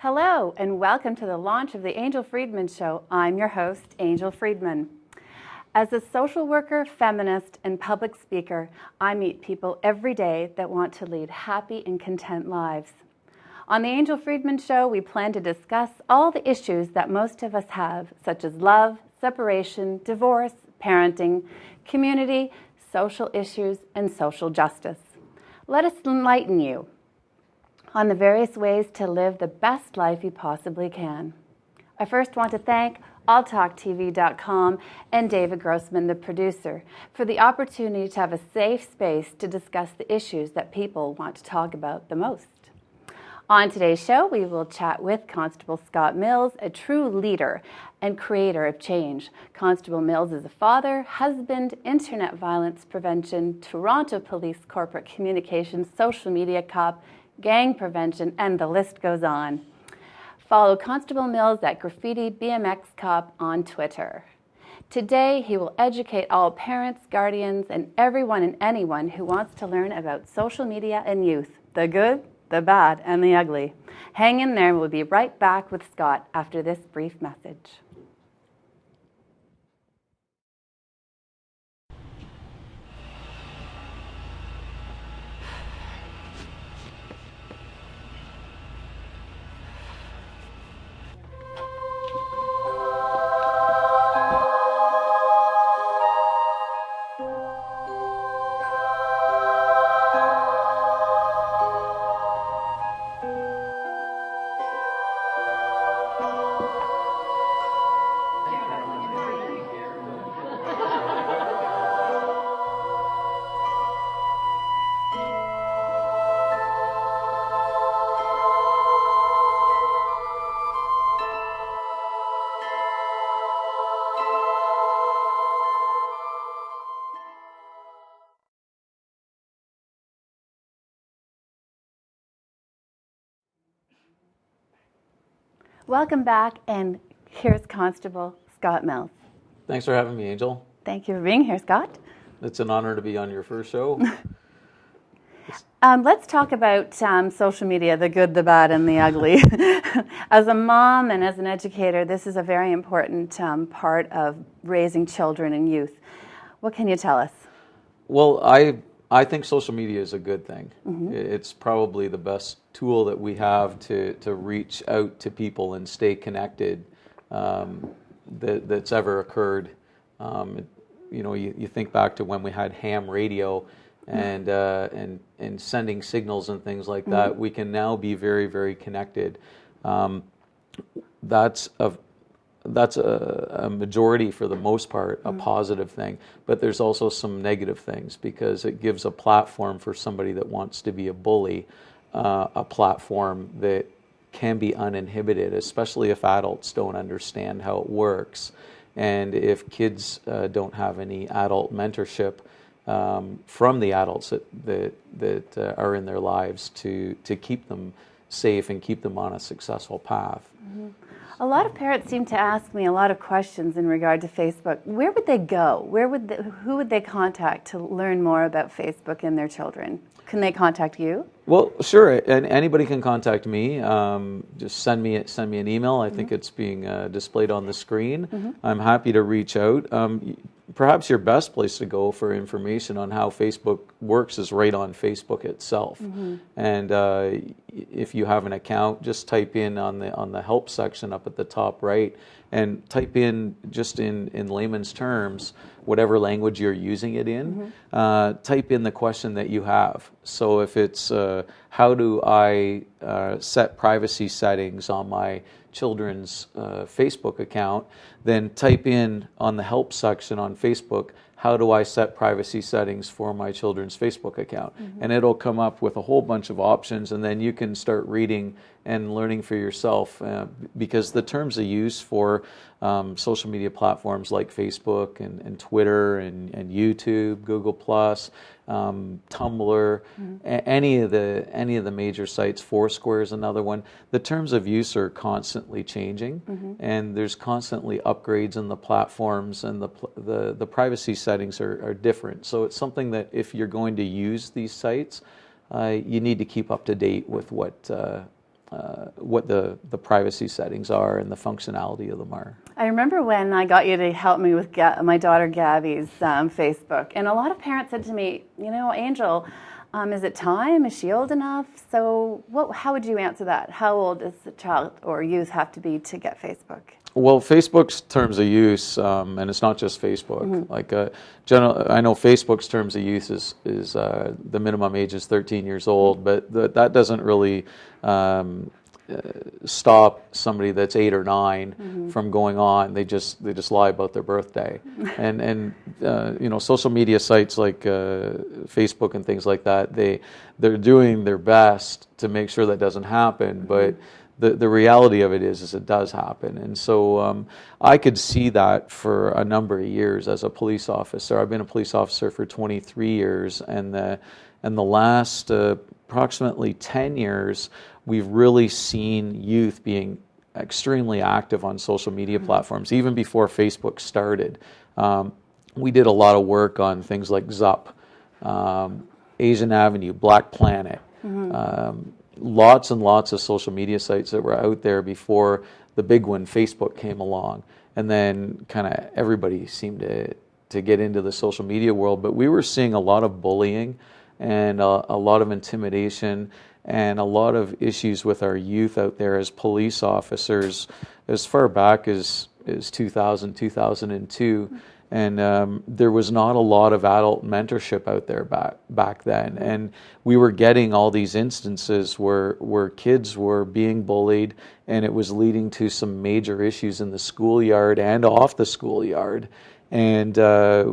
Hello, and welcome to the launch of the Angel Freedman Show. I'm your host, Angel Freedman. As a social worker, feminist, and public speaker, I meet people every day that want to lead happy and content lives. On the Angel Freedman Show, we plan to discuss all the issues that most of us have, such as love, separation, divorce, parenting, community, social issues, and social justice. Let us enlighten you on the various ways to live the best life you possibly can. I first want to thank alltalktv.com and David Grossman, the producer, for the opportunity to have a safe space to discuss the issues that people want to talk about the most. On today's show, we will chat with Constable Scott Mills, a true leader and creator of change. Constable Mills is a father, husband, internet violence prevention, Toronto Police corporate communications, social media cop, gang prevention, and the list goes on. Follow Constable Mills at Graffiti BMX Cop on Twitter. Today, he will educate all parents, guardians, and everyone and anyone who wants to learn about social media and youth, the good, the bad, and the ugly. Hang in there, and we'll be right back with Scott after this brief message. Welcome back, and here's Constable Scott Mills. Thanks for having me, Angel. Thank you for being here, Scott. It's an honor to be on your first show. Let's talk about social media, the good, the bad, and the ugly. As a mom and as an educator, this is a very important part of raising children and youth. What can you tell us? Well, I think social media is a good thing. Mm-hmm. It's probably the best tool that we have to reach out to people and stay connected that's ever occurred. You think back to when we had ham radio and sending signals and things like that. We can now be very, very connected. That's a majority, for the most part, a positive thing. But there's also some negative things, because it gives a platform for somebody that wants to be a bully, a platform that can be uninhibited, especially if adults don't understand how it works. And if kids don't have any adult mentorship from the adults that are in their lives to keep them safe and keep them on a successful path. Mm-hmm. A lot of parents seem to ask me a lot of questions in regard to Facebook. Where would they go? Who would they contact to learn more about Facebook and their children? Can they contact you? Well, sure, and anybody can contact me. Just send me an email. I think it's being displayed on the screen. I'm happy to reach out. Perhaps your best place to go for information on how Facebook works is right on Facebook itself. And if you have an account, just type in on the help section up at the top right, and type in, just in layman's terms, whatever language you're using it in. Type in the question that you have. So if it's how do I set privacy settings on my children's Facebook account, then type in on the help section on Facebook, how do I set privacy settings for my children's Facebook account? And it'll come up with a whole bunch of options, and then you can start reading and learning for yourself, because the terms of use for social media platforms like Facebook and Twitter and YouTube, Google+, Tumblr, any of the major sites, Foursquare is another one. The terms of use are constantly changing, and there's constantly upgrades in the platforms, and the privacy settings are different. So it's something that if you're going to use these sites, you need to keep up to date with what the privacy settings are and the functionality of them are. I remember when I got you to help me with my daughter Gabby's Facebook, and a lot of parents said to me, Angel, is it time? Is she old enough? So how would you answer that? How old does the child or youth have to be to get Facebook? Well, Facebook's terms of use, and it's not just Facebook. Mm-hmm. Like I know Facebook's terms of use is the minimum age is 13 years old, but that doesn't really stop somebody that's 8 or 9 from going on. They just lie about their birthday, and social media sites like Facebook and things like that. They're doing their best to make sure that doesn't happen, but the reality of it is it does happen. And so I could see that for a number of years as a police officer. I've been a police officer for 23 years, and the last approximately 10 years, we've really seen youth being extremely active on social media platforms, even before Facebook started. We did a lot of work on things like Zup, Asian Avenue, Black Planet, lots and lots of social media sites that were out there before the big one, Facebook, came along. And then kind of everybody seemed to get into the social media world. But we were seeing a lot of bullying and a lot of intimidation and a lot of issues with our youth out there as police officers as far back as 2000, 2002. And there was not a lot of adult mentorship out there back then. And we were getting all these instances where kids were being bullied, and it was leading to some major issues in the schoolyard and off the schoolyard. And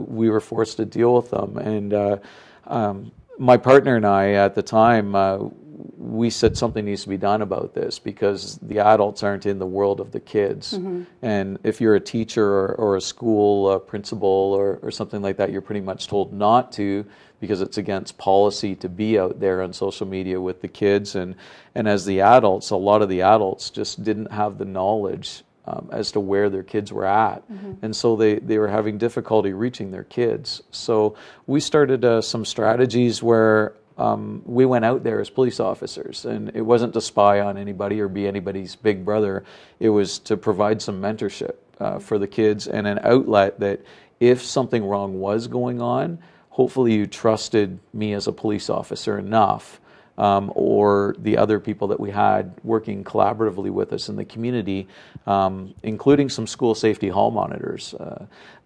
we were forced to deal with them. And my partner and I at the time, we said something needs to be done about this because the adults aren't in the world of the kids. And if you're a teacher or a school principal or something like that, you're pretty much told not to because it's against policy to be out there on social media with the kids. And as the adults, a lot of the adults just didn't have the knowledge as to where their kids were at. And so they were having difficulty reaching their kids. So we started some strategies where we went out there as police officers, and it wasn't to spy on anybody or be anybody's big brother. It was to provide some mentorship for the kids and an outlet that if something wrong was going on, hopefully you trusted me as a police officer enough, or the other people that we had working collaboratively with us in the community, including some school safety hall monitors,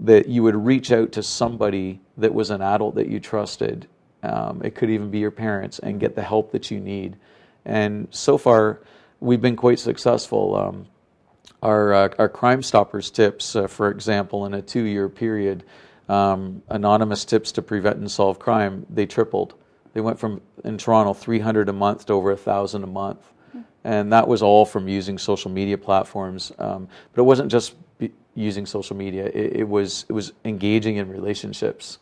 that you would reach out to somebody that was an adult that you trusted. It could even be your parents, and get the help that you need. And so far, we've been quite successful. Our Crime Stoppers tips, for example, in a 2-year period, anonymous tips to prevent and solve crime, they tripled. They went from, in Toronto, 300 a month to over 1,000 a month. And that was all from using social media platforms. But it wasn't just using social media. It was engaging in relationships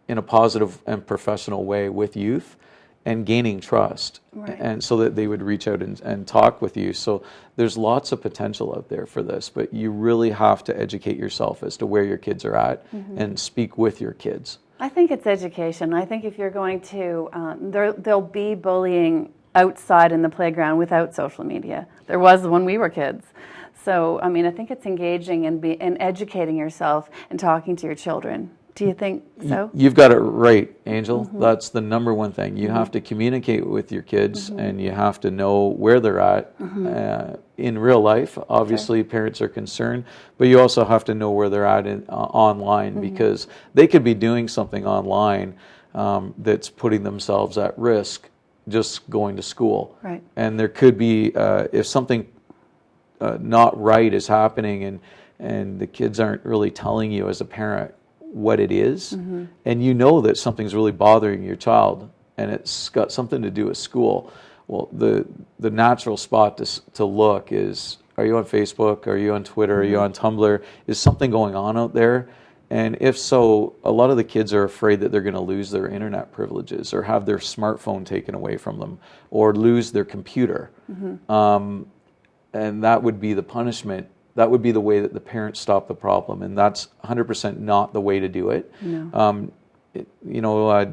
in a positive and professional way with youth and gaining trust. Right. And so that they would reach out and talk with you. So there's lots of potential out there for this, but you really have to educate yourself as to where your kids are at and speak with your kids. I think it's education. I think if you're going to, there'll be bullying outside in the playground without social media. There was when we were kids. So, I mean, I think it's engaging and educating yourself and talking to your children. Do you think so? You've got it right, Angel. That's the number one thing. You have to communicate with your kids, and you have to know where they're at in real life. Obviously, parents are concerned, but you also have to know where they're at online because they could be doing something online that's putting themselves at risk just going to school. Right. And there could be, if something not right is happening and the kids aren't really telling you as a parent what it is, and you know that something's really bothering your child and it's got something to do with school, well, the natural spot to look is, are you on Facebook? Are you on Twitter? Are you on Tumblr? Is something going on out there? And if so, a lot of the kids are afraid that they're going to lose their internet privileges or have their smartphone taken away from them or lose their computer. And that would be the punishment. That would be the way that the parents stop the problem, and that's 100% not the way to do it. No.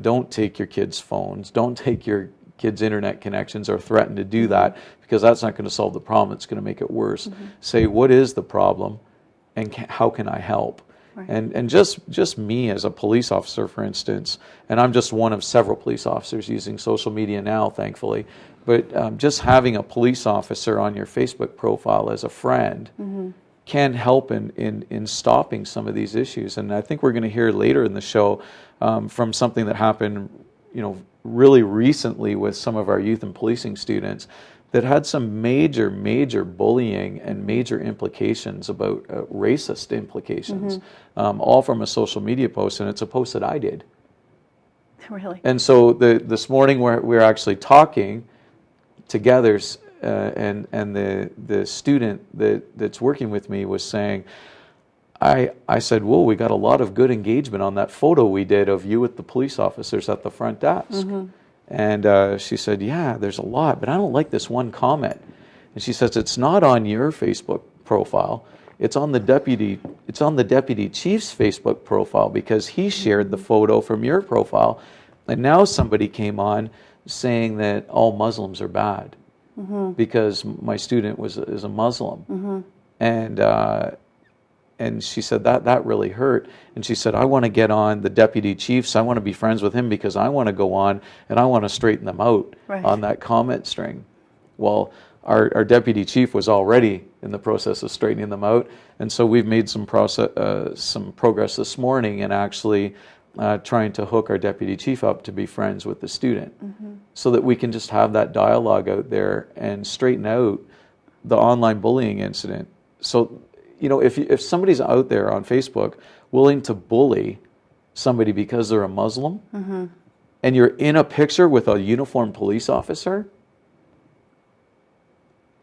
Don't take your kids' phones. Don't take your kids' internet connections or threaten to do that, because that's not going to solve the problem. It's going to make it worse. Say, what is the problem, and how can I help? Right. And just me as a police officer, for instance, and I'm just one of several police officers using social media now, thankfully, but just having a police officer on your Facebook profile as a friend can help in stopping some of these issues. And I think we're going to hear later in the show from something that happened, really recently with some of our youth and policing students that had some major bullying and major implications about racist implications, all from a social media post, and it's a post that I did. Really? And so this morning we're actually talking together, and the student that's working with me was saying, I said, whoa, we got a lot of good engagement on that photo we did of you with the police officers at the front desk. And she said, yeah, there's a lot, but I don't like this one comment. And she says, it's not on your Facebook profile. It's on the deputy chief's Facebook profile, because he shared the photo from your profile. And now somebody came on saying that all Muslims are bad because my student is a Muslim. And she said that really hurt. And she said, I want to get on the deputy chiefs. I want to be friends with him because I want to go on and I want to straighten them out on that comment string. Well, our deputy chief was already in the process of straightening them out. And so we've made some progress this morning in actually trying to hook our deputy chief up to be friends with the student so that we can just have that dialogue out there and straighten out the online bullying incident. So, if somebody's out there on Facebook willing to bully somebody because they're a Muslim, and you're in a picture with a uniformed police officer,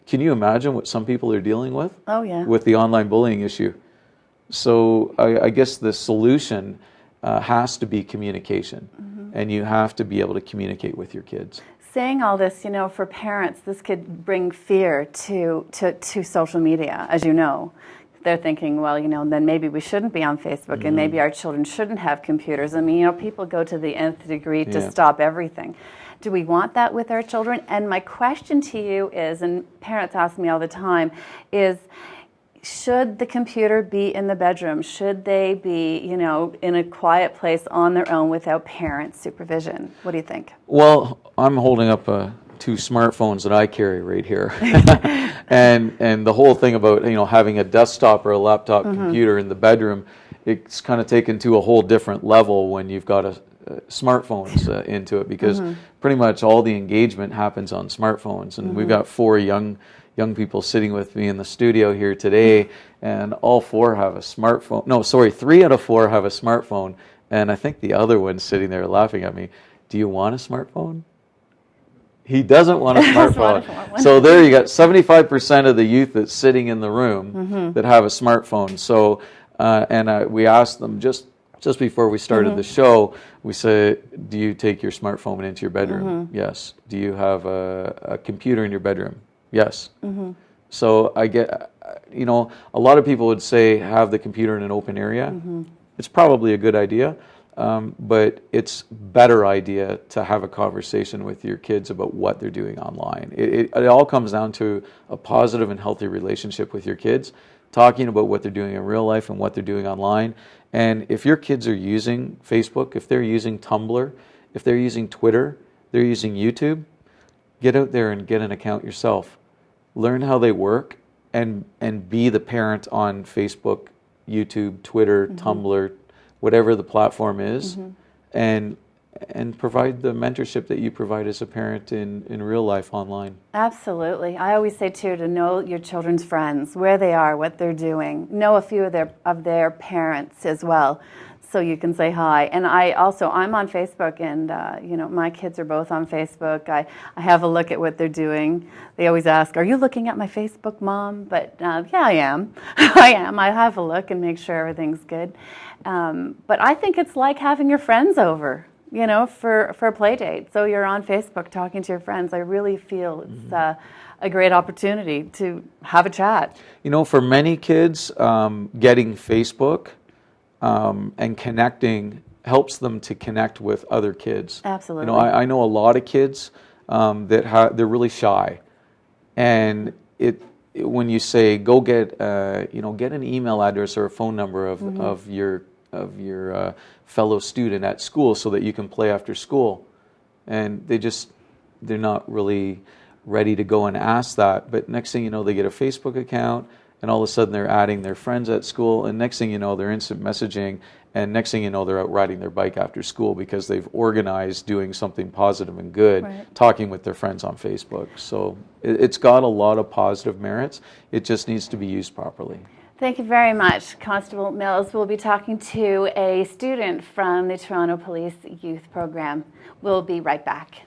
can you imagine what some people are dealing with? Oh, yeah. With the online bullying issue. So I guess the solution has to be communication, and you have to be able to communicate with your kids. Saying all this, for parents, this could bring fear to social media, as you know. They're thinking, well, then maybe we shouldn't be on Facebook, and maybe our children shouldn't have computers. I mean, people go to the nth degree to stop everything. Do we want that with our children? And my question to you is, and parents ask me all the time, is should the computer be in the bedroom? Should they be, in a quiet place on their own without parent supervision? What do you think? Well, I'm holding up two smartphones that I carry right here. and the whole thing about, having a desktop or a laptop computer in the bedroom, it's kind of taken to a whole different level when you've got smartphones into it, because pretty much all the engagement happens on smartphones. And we've got four young people sitting with me in the studio here today, and all four have a smartphone. No, sorry, 3 out of 4 have a smartphone, and I think the other one's sitting there laughing at me. Do you want a smartphone? He doesn't want a smartphone. So there you got 75% of the youth that's sitting in the room that have a smartphone. So, we asked them just before we started the show, we said, do you take your smartphone into your bedroom? Yes. Do you have a computer in your bedroom? Yes. So I get, a lot of people would say have the computer in an open area. It's probably a good idea. But it's better idea to have a conversation with your kids about what they're doing online. It all comes down to a positive and healthy relationship with your kids, talking about what they're doing in real life and what they're doing online. And if your kids are using Facebook, if they're using Tumblr, if they're using Twitter, they're using YouTube, get out there and get an account yourself. Learn how they work and be the parent on Facebook, YouTube, Twitter, Tumblr, whatever the platform is, and provide the mentorship that you provide as a parent in real life online. Absolutely. I always say too, to know your children's friends, where they are, what they're doing. Know a few of their parents as well, so you can say hi. And I'm on Facebook, and my kids are both on Facebook. I have a look at what they're doing. They always ask, "Are you looking at my Facebook, Mom?" But yeah, I am. I am. I have a look and make sure everything's good. But I think it's like having your friends over, for a play date. So you're on Facebook talking to your friends. I really feel it's a great opportunity to have a chat. For many kids, getting Facebook and connecting helps them to connect with other kids. Absolutely. I know a lot of kids they're really shy, and when you say go get get an email address or a phone number of your fellow student at school so that you can play after school, and they're not really ready to go and ask that. But next thing you know, they get a Facebook account, and all of a sudden they're adding their friends at school, and next thing you know, they're instant messaging, and next thing you know, they're out riding their bike after school because they've organized doing something positive and good, talking with their friends on Facebook. So it's got a lot of positive merits. It just needs to be used properly. Thank you very much, Constable Mills. We'll be talking to a student from the Toronto Police Youth Program. We'll be right back.